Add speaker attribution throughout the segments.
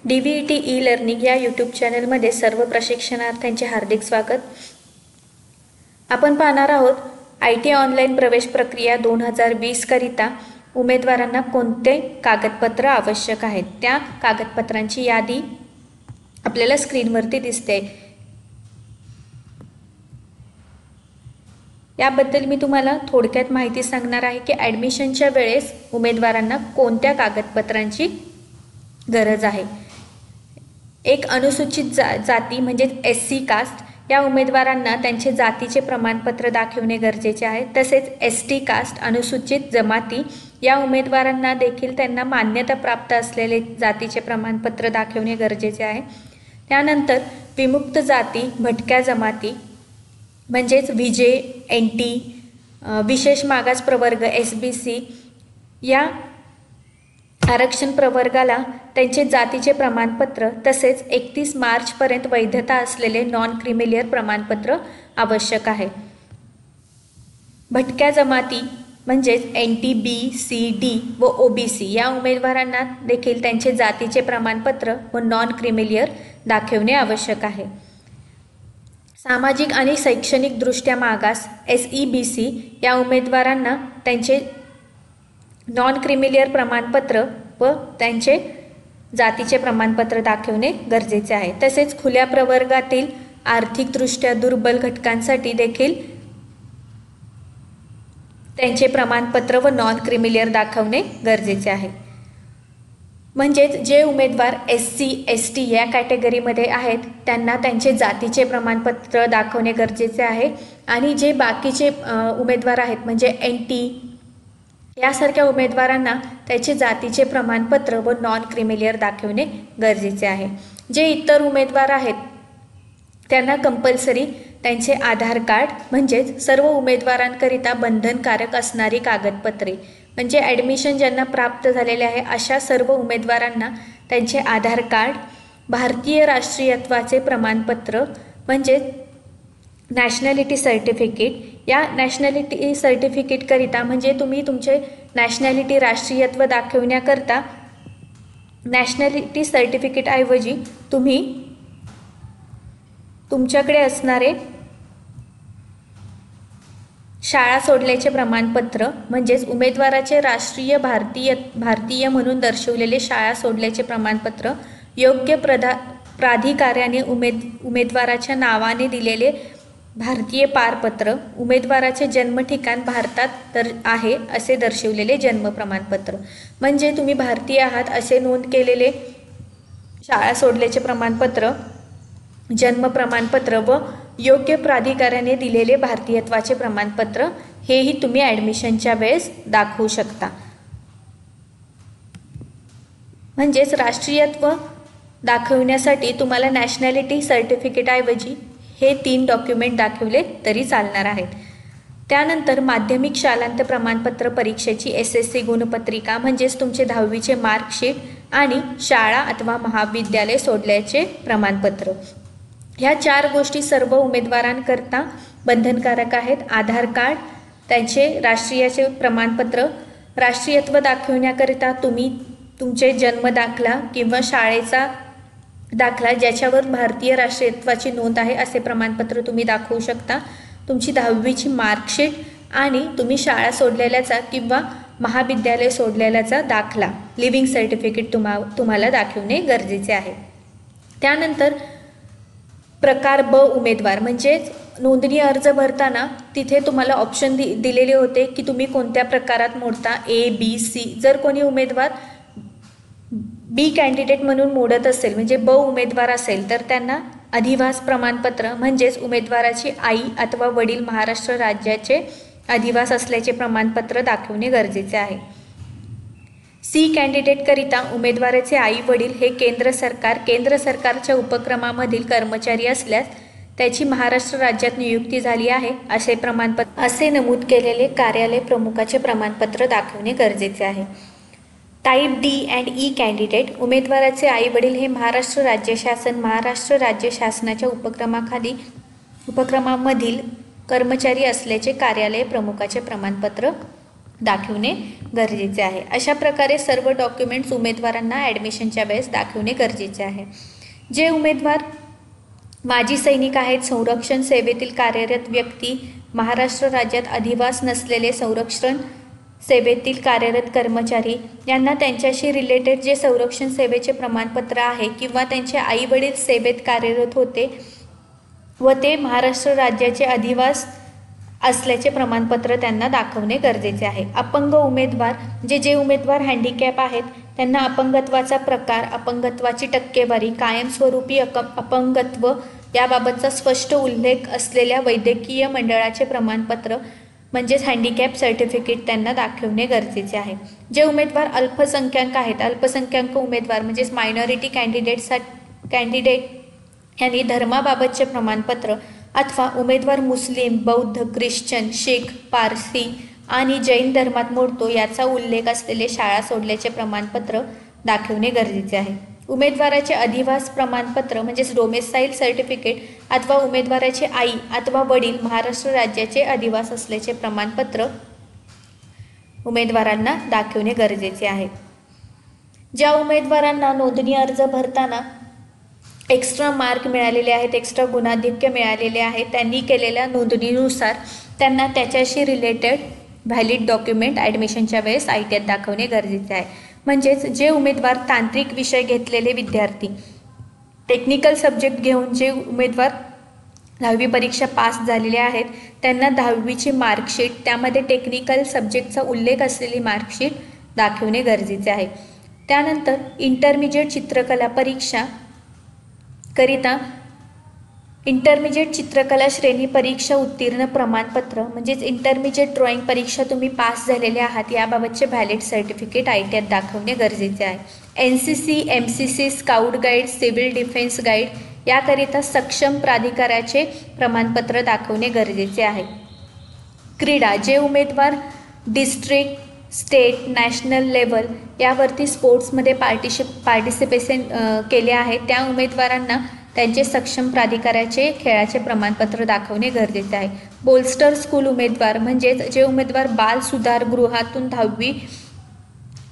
Speaker 1: DVET e learning या YouTube चॅनलमध्ये सर्व प्रशिक्षणार्थ्यांचे हार्दिक स्वागत। आपण पाहणार आहोत IT ऑनलाईन प्रवेश प्रक्रिया 2020 करिता उमेदवारांना कोणते कागदपत्र आवश्यक आहेत। त्या कागदपत्रांची यादी आपल्याला स्क्रीनवरती दिसते। याबद्दल मी तुम्हाला थोडक्यात माहिती सांगणार आहे की ॲडमिशनच्या वेळेस उमेदवारांना कोणत्या कागदपत्रांची गरज आहे। एक अनुसूचित जाती म्हणजे SC कास्ट या उमेदवारांना त्यांचे जातीचे प्रमाणपत्र दाखवणे गरजेचे आहे। तसेच ST कास्ट अनुसूचित जमाती या उमेदवारांना देखील त्यांना मान्यता प्राप्त असलेले जातीचे प्रमाणपत्र दाखवणे गरजेचे आहे। त्यानंतर विमुक्त जाती भटक्या जमाती म्हणजेच VJ NT विशेष मागास प्रवर्ग SBC या आरक्षण प्रवर्गाला त्यांचे जातीचे प्रमाणपत्र तसेच 31 मार्च पर्यंत वैधता असलेले नॉन क्रिमिलियर प्रमाणपत्र आवश्यक आहे। भटक्या जमाती म्हणजेच NT B C D व OBC या उमेदवारांना देखील त्यांचे जातीचे प्रमाणपत्र व नॉन क्रिमिलियर दाखवणे आवश्यक आहे। सामाजिक आणि शैक्षणिक दृष्ट्या मागास SEBC या उमेदवारांना त्यांचे नॉन क्रिमिलियर प्रमाणपत्र व त्यांचे जातीचे प्रमाणपत्र दाखवणे गरजेचे आहे। तसेच खुल्या प्रवर्गातील आर्थिकदृष्ट्या दुर्बल घटकांसाठी देखील त्यांचे प्रमाणपत्र व नॉन क्रिमिलियर दाखवणे गरजेचे आहे। म्हणजेच जे उमेदवार SC ST या कॅटेगरीमध्ये आहेत त्यांना त्यांचे जातीचे प्रमाणपत्र दाखवणे गरजेचे आहे आणि जे बाकीचे उमेदवार आहेत म्हणजे NT यासारख्या उमेदवारांना त्याचे जातीचे प्रमाणपत्र व नॉन क्रिमिलियर दाखवणे गरजेचे आहे। जे इतर उमेदवार आहेत त्यांना कंपल्सरी त्यांचे आधार कार्ड म्हणजेच सर्व उमेदवारांकरिता बंधनकारक असणारी कागदपत्रे म्हणजे ॲडमिशन ज्यांना प्राप्त झालेले आहे अशा सर्व उमेदवारांना त्यांचे आधार कार्ड, भारतीय राष्ट्रीयत्वाचे प्रमाणपत्र म्हणजे नॅशनॅलिटी सर्टिफिकेट या नॅशनॅलिटी सर्टिफिकेटकरिता म्हणजे तुम्ही तुमचे नॅशनॅलिटी राष्ट्रीयत्व दाखवण्याकरता नॅशनॅलिटी सर्टिफिकेटऐवजी तुम्ही तुमच्याकडे असणारे शाळा सोडल्याचे प्रमाणपत्र म्हणजेच उमेदवाराचे राष्ट्रीय भारतीय म्हणून दर्शवलेले शाळा सोडल्याचे प्रमाणपत्र, योग्य प्राधिकाऱ्याने उमेदवाराच्या नावाने दिलेले भारतीय पारपत्र, उमेदवाराचे जन्म ठिकाण भारतात आहे असे दर्शवलेले जन्म प्रमाणपत्र म्हणजे तुम्ही भारतीय आहात असे नोंद केलेले शाळा सोडल्याचे प्रमाणपत्र, जन्म प्रमाणपत्र व योग्य प्राधिकाऱ्याने दिलेले भारतीयत्वाचे प्रमाणपत्र हेही तुम्ही ॲडमिशनच्या वेळेस दाखवू शकता। म्हणजेच राष्ट्रीयत्व दाखवण्यासाठी तुम्हाला नॅशनॅलिटी सर्टिफिकेटऐवजी हे 3 डॉक्युमेंट दाखवले तरी चालणार आहेत। त्यानंतर माध्यमिक शालांत प्रमाणपत्र परीक्षेची SSC गुणपत्रिका म्हणजेच तुमचे 10वीचे मार्कशीट आणि शाळा अथवा महाविद्यालय सोडल्याचे प्रमाणपत्र ह्या 4 गोष्टी सर्व उमेदवारांकरता बंधनकारक आहेत। आधार कार्ड, त्यांचे राष्ट्रीयाचे प्रमाणपत्र, राष्ट्रीयत्व दाखवण्याकरिता तुम्ही तुमचे जन्म दाखला किंवा शाळेचा दाखला ज्याच्यावर भारतीय राष्ट्रीयत्वाची नोंद आहे असे प्रमाणपत्र तुम्ही दाखवू शकता, तुमची 10वीची मार्कशीट आणि तुम्ही शाळा सोडलेल्याचा किंवा महाविद्यालय सोडलेल्याचा दाखला लिव्हिंग सर्टिफिकेट तुम्हाला दाखवणे गरजेचे आहे। त्यानंतर प्रकार ब उमेदवार म्हणजेच नोंदणी अर्ज भरताना तिथे तुम्हाला ऑप्शन दिलेले होते की तुम्ही कोणत्या प्रकारात मोडता A B C। जर कोणी उमेदवार B कॅन्डिडेट म्हणून मोडत असेल म्हणजे ब उमेदवार असेल तर त्यांना अधिवास प्रमाणपत्र म्हणजेच उमेदवाराची आई अथवा वडील महाराष्ट्र राज्याचे अधिवास असल्याचे प्रमाणपत्र दाखवणे गरजेचे आहे। C कॅन्डिडेटकरिता उमेदवाराचे आई वडील हे केंद्र सरकारच्या उपक्रमामधील कर्मचारी असल्यास त्याची महाराष्ट्र राज्यात नियुक्ती झाली आहे असे प्रमाणपत्र असे नमूद केलेले कार्यालय प्रमुखाचे प्रमाणपत्र दाखवणे गरजेचे आहे। Type D and E candidate उमेदवाराचे आई वडील हे महाराष्ट्र राज्य शासनाच्या उपक्रमामधील कर्मचारी असल्याचे कार्यालय प्रमुखाचे प्रमाणपत्र दाखवणे गरजेचे आहे। अशा प्रकारे सर्व डॉक्युमेंट्स उमेदवारांना ॲडमिशनच्या वेळेस दाखवणे गरजेचे आहे। जे उमेदवार माजी सैनिक आहेत, संरक्षण सेवेतील कार्यरत व्यक्ती, महाराष्ट्र राज्यात अधिवास नसलेले संरक्षण सेवेतील कार्यरत कर्मचारी यांना त्यांच्याशी रिलेटेड जे संरक्षण सेवेचे प्रमाणपत्र आहे किंवा त्यांचे आई वडील सेवेत कार्यरत होते व ते महाराष्ट्र राज्याचे अधिवास असल्याचे प्रमाणपत्र त्यांना दाखवणे गरजेचे आहे। अपंग उमेदवार जे उमेदवार हँडिकॅप आहेत त्यांना अपंगत्वाचा प्रकार, अपंगत्वाची टक्केवारी, कायमस्वरूपी अपंगत्व याबाबतचा स्पष्ट उल्लेख असलेल्या वैद्यकीय मंडळाचे प्रमाणपत्र म्हणजेच हँडिकॅप सर्टिफिकेट त्यांना दाखवणे गरजेचे आहे। जे उमेदवार अल्पसंख्याक आहेत, अल्पसंख्याक उमेदवार म्हणजेच मायनॉरिटी कॅन्डिडेट यांनी धर्माबाबतचे प्रमाणपत्र अथवा उमेदवार मुस्लिम, बौद्ध, ख्रिश्चन, शीख, पारसी आणि जैन धर्मात मोडतो याचा उल्लेख असलेले शाळा सोडल्याचे प्रमाणपत्र दाखवणे गरजेचे आहे। उमेदवाराचे अधिवास प्रमाणपत्र म्हणजेच डोमेसाईल सर्टिफिकेट अथवा उमेदवाराची आई अथवा वडील महाराष्ट्र राज्याचे अधिवास असल्याचे प्रमाणपत्र उमेदवारांना दाखवणे गरजेचे आहे। ज्या उमेदवारांना नोंदणी अर्ज भरताना एक्स्ट्रा मार्क मिळालेले आहेत, एक्स्ट्रा गुणाधिक्य मिळालेले आहे, त्यांनी केलेल्या नोंदणीनुसार त्यांना त्याच्याशी रिलेटेड व्हॅलिड डॉक्युमेंट ॲडमिशनच्या वेळेस ITAT दाखवणे गरजेचे आहे। म्हणजेच जे उमेदवार तांत्रिक विषय घेतलेले विद्यार्थी, टेक्निकल सब्जेक्ट घेऊन जे उमेदवार 10वी परीक्षा पास झालेले आहेत त्यांना 10वीची मार्कशीट, त्यामध्ये टेक्निकल सब्जेक्टचा उल्लेख असलेली मार्कशीट दाखवणे गरजेचे आहे। त्यानंतर इंटरमिजिएट चित्रकला परीक्षा करिता इंटरमिजिएट चित्रकला श्रेणी परीक्षा उत्तीर्ण प्रमाणपत्र म्हणजेच इंटरमिजिएट ड्रॉइंग परीक्षा तुम्ही पास झालेले आहात याबाबतचे व्हॅलिड सर्टिफिकेट ITAT दाखवणे गरजेचे आहे। NCC, MCC, scout guide, civil defence guide याकरिता सक्षम प्राधिकाराचे प्रमाणपत्र दाखवणे गरजेचे आहे। क्रीडा जे उमेदवार डिस्ट्रिक्ट, स्टेट, नॅशनल लेवल यावरती स्पोर्ट्समध्ये पार्टिसिपेशन केले आहे त्या उमेदवारांना त्यांचे सक्षम प्राधिकाराचे खेळाचे प्रमाणपत्र दाखवणे गरजेचे आहे। बोल्स्टर स्कूल उमेदवार म्हणजेच जे उमेदवार बाल सुधारगृहातून 10वी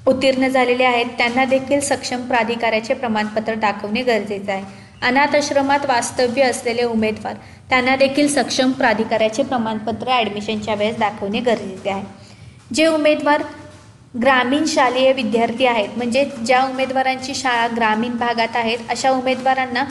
Speaker 1: उत्तीर्ण झालेले आहेत त्यांना देखील सक्षम प्राधिकाराचे प्रमाणपत्र दाखवणे गरजेचे आहे। अनाथ आश्रमात वास्तव्य असलेले उमेदवार त्यांना देखील सक्षम प्राधिकाराचे प्रमाणपत्र ॲडमिशनच्या वेळेस दाखवणे गरजेचे आहे। जे उमेदवार ग्रामीण शालेय विद्यार्थी आहेत म्हणजे ज्या उमेदवारांची शाळा ग्रामीण भागात आहेत अशा उमेदवारांना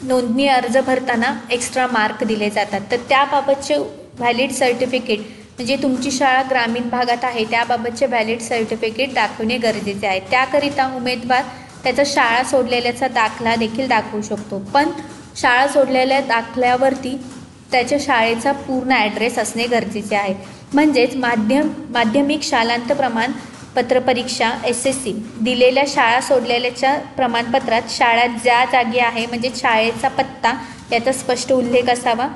Speaker 1: नोंदणी अर्ज भरताना एक्स्ट्रा मार्क दिले जातात, तर त्याबाबतचे व्हॅलिड सर्टिफिकेट म्हणजे तुमची शाळा ग्रामीण भागात आहे त्याबाबतचे व्हॅलिड सर्टिफिकेट दाखवणे गरजेचे आहे। त्याकरिता उमेदवार त्याचा शाळा सोडलेल्याचा दाखला देखील दाखवू शकतो, पण शाळा सोडलेल्या दाखल्यावरती त्याच्या शाळेचा पूर्ण ॲड्रेस असणे गरजेचे आहे। म्हणजेच माध्यमिक शालांत प्रमाणपत्र परीक्षा SSC दिलेल्या शाळा सोडलेल्याच्या प्रमाणपत्रात शाळा ज्या जागी आहे म्हणजे शाळेचा पत्ता याचा स्पष्ट उल्लेख असावा।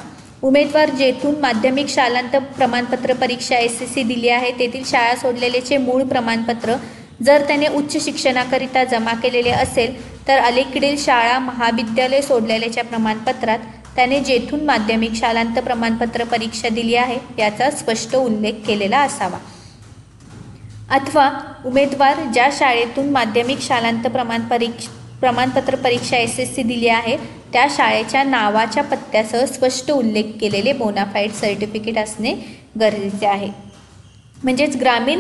Speaker 1: उमेदवार जेथून माध्यमिक शालांत प्रमाणपत्र परीक्षा SSC दिली आहे तेथील शाळा सोडलेल्याचे मूळ प्रमाणपत्र जर त्याने उच्च शिक्षणाकरिता जमा केलेले असेल तर अलीकडील शाळा महाविद्यालय सोडलेल्याच्या प्रमाणपत्रात त्याने जेथून माध्यमिक शालांत प्रमाणपत्र परीक्षा दिली आहे याचा स्पष्ट उल्लेख केलेला असावा। अथवा उमेदवार ज्या शाळेतून माध्यमिक शालांत प्रमाणपत्र परीक्षा SSC दिली आहे त्या शाळेच्या नावाच्या पत्त्यासह स्पष्ट उल्लेख केलेले बोनाफाईड सर्टिफिकेट असणे गरजेचे आहे। म्हणजेच ग्रामीण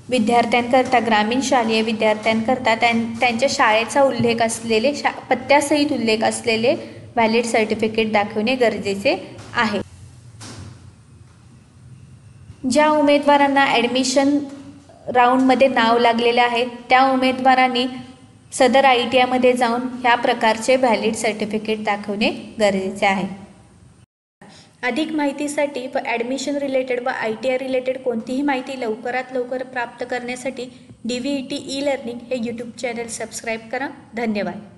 Speaker 1: विद्यार्थ्यांकरता, ग्रामीण शालेय विद्यार्थ्यांकरता त्यांच्या शाळेचा उल्लेख असलेले पत्त्यासहित उल्लेख असलेले व्हॅलिड सर्टिफिकेट दाखवणे गरजेचे आहे। ज्या उमेदवारांना ॲडमिशन राऊंडमध्ये नाव लागलेले आहे त्या उमेदवारांनी सदर ITI जाऊन ह्या प्रकारचे व्हॅलिड सर्टिफिकेट दाखवणे गरजेचे आहे। अधिक माहितीसाठी व ॲडमिशन रिलेटेड व ITI रिलेटेड कोणतीही माहिती लवकरात लवकर प्राप्त करण्यासाठी DVET e-learning हे YouTube चॅनल सबस्क्राईब करा। धन्यवाद।